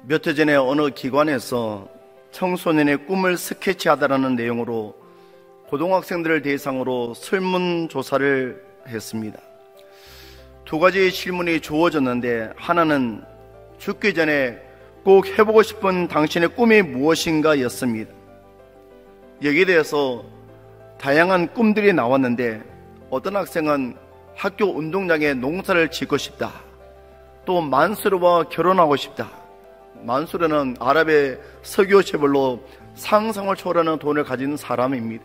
몇 해 전에 어느 기관에서 청소년의 꿈을 스케치하다라는 내용으로 고등학생들을 대상으로 설문조사를 했습니다. 두 가지 질문이 주어졌는데, 하나는 죽기 전에 꼭 해보고 싶은 당신의 꿈이 무엇인가 였습니다. 여기에 대해서 다양한 꿈들이 나왔는데, 어떤 학생은 학교 운동장에 농사를 짓고 싶다, 또 만수르와 결혼하고 싶다. 만수르는 아랍의 석유 재벌로 상상을 초월하는 돈을 가진 사람입니다.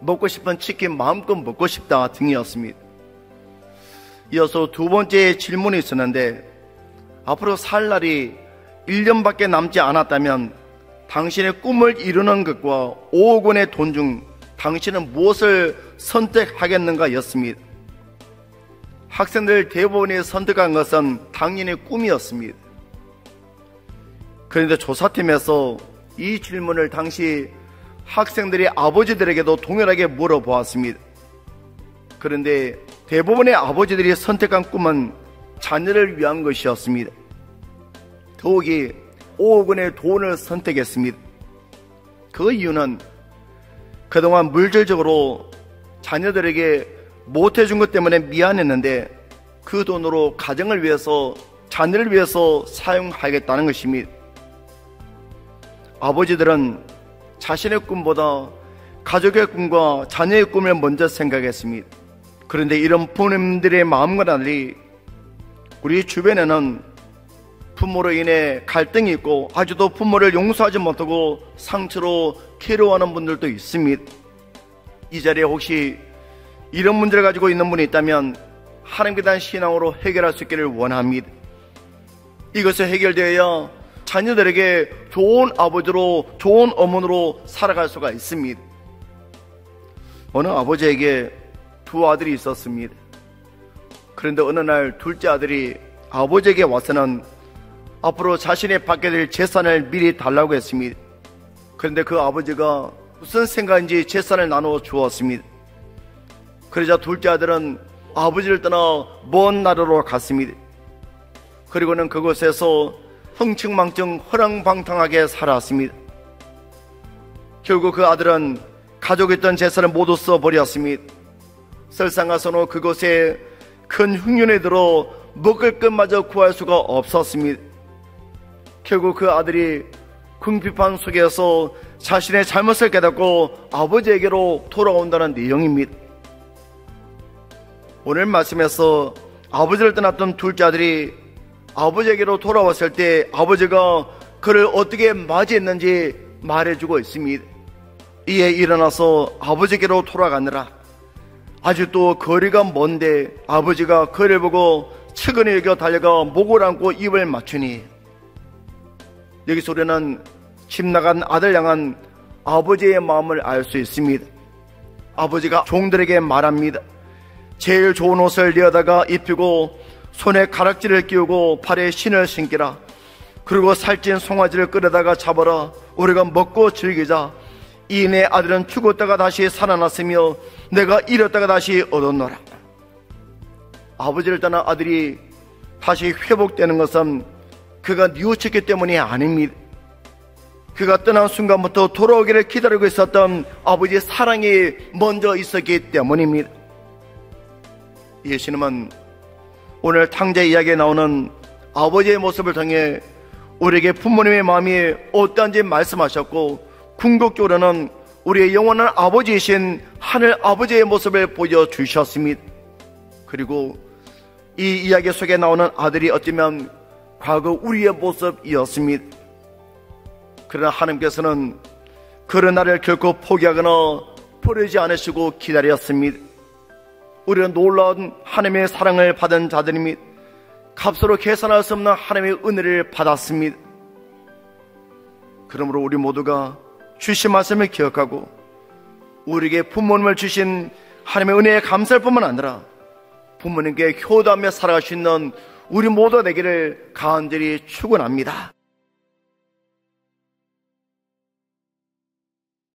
먹고 싶은 치킨 마음껏 먹고 싶다 등이었습니다. 이어서 두 번째 질문이 있었는데, 앞으로 살 날이 1년밖에 남지 않았다면 당신의 꿈을 이루는 것과 5억 원의 돈 중 당신은 무엇을 선택하겠는가 였습니다. 학생들 대부분이 선택한 것은 당연히 꿈이었습니다. 그런데 조사팀에서 이 질문을 당시 학생들이 아버지들에게도 동일하게 물어보았습니다. 그런데 대부분의 아버지들이 선택한 꿈은 자녀를 위한 것이었습니다. 더욱이 5억 원의 돈을 선택했습니다. 그 이유는 그동안 물질적으로 자녀들에게 못해준 것 때문에 미안했는데, 그 돈으로 가정을 위해서, 자녀를 위해서 사용하겠다는 것입니다. 아버지들은 자신의 꿈보다 가족의 꿈과 자녀의 꿈을 먼저 생각했습니다. 그런데 이런 부모님들의 마음과 달리 우리 주변에는 부모로 인해 갈등이 있고 아직도 부모를 용서하지 못하고 상처로 괴로워하는 분들도 있습니다. 이 자리에 혹시 이런 문제를 가지고 있는 분이 있다면 하나님께 대한 신앙으로 해결할 수 있기를 원합니다. 이것이 해결되어야 자녀들에게 좋은 아버지로, 좋은 어머니로 살아갈 수가 있습니다. 어느 아버지에게 두 아들이 있었습니다. 그런데 어느 날 둘째 아들이 아버지에게 와서는 앞으로 자신이 받게 될 재산을 미리 달라고 했습니다. 그런데 그 아버지가 무슨 생각인지 재산을 나누어 주었습니다. 그러자 둘째 아들은 아버지를 떠나 먼 나라로 갔습니다. 그리고는 그곳에서 흥청망청 허랑방탕하게 살았습니다. 결국 그 아들은 가지고 있던 재산을 모두 써버렸습니다. 설상가서는 그곳에 큰 흉년에 들어 먹을 것마저 구할 수가 없었습니다. 결국 그 아들이 궁핍한 속에서 자신의 잘못을 깨닫고 아버지에게로 돌아온다는 내용입니다. 오늘 말씀에서 아버지를 떠났던 둘째 아들이 아버지에게로 돌아왔을 때 아버지가 그를 어떻게 맞이했는지 말해주고 있습니다. 이에 일어나서 아버지에게로 돌아가느라 아직도 거리가 먼데 아버지가 그를 보고 측은히 여겨 달려가 목을 안고 입을 맞추니, 여기서 우리는 집 나간 아들 향한 아버지의 마음을 알 수 있습니다. 아버지가 종들에게 말합니다. 제일 좋은 옷을 내어다가 입히고 손에 가락지를 끼우고 발에 신을 신기라. 그리고 살찐 송아지를 끌어다가 잡아라. 우리가 먹고 즐기자. 이 내 아들은 죽었다가 다시 살아났으며 내가 잃었다가 다시 얻었노라. 아버지를 떠난 아들이 다시 회복되는 것은 그가 뉘우쳤기 때문이 아닙니다. 그가 떠난 순간부터 돌아오기를 기다리고 있었던 아버지의 사랑이 먼저 있었기 때문입니다. 예수님은 오늘 탕자 이야기에 나오는 아버지의 모습을 통해 우리에게 부모님의 마음이 어떠한지 말씀하셨고, 궁극적으로는 우리의 영원한 아버지이신 하늘 아버지의 모습을 보여주셨습니다. 그리고 이 이야기 속에 나오는 아들이 어쩌면 과거 우리의 모습이었습니다. 그러나 하나님께서는 그런 날을 결코 포기하거나 버리지 않으시고 기다렸습니다. 우리는 놀라운 하나님의 사랑을 받은 자들입니다. 값으로 계산할 수 없는 하나님의 은혜를 받았습니다. 그러므로 우리 모두가 주신 말씀을 기억하고 우리에게 부모님을 주신 하나님의 은혜에 감사할 뿐만 아니라 부모님께 효도하며 살아갈 수 있는 우리 모두가 되기를 간절히 축원합니다.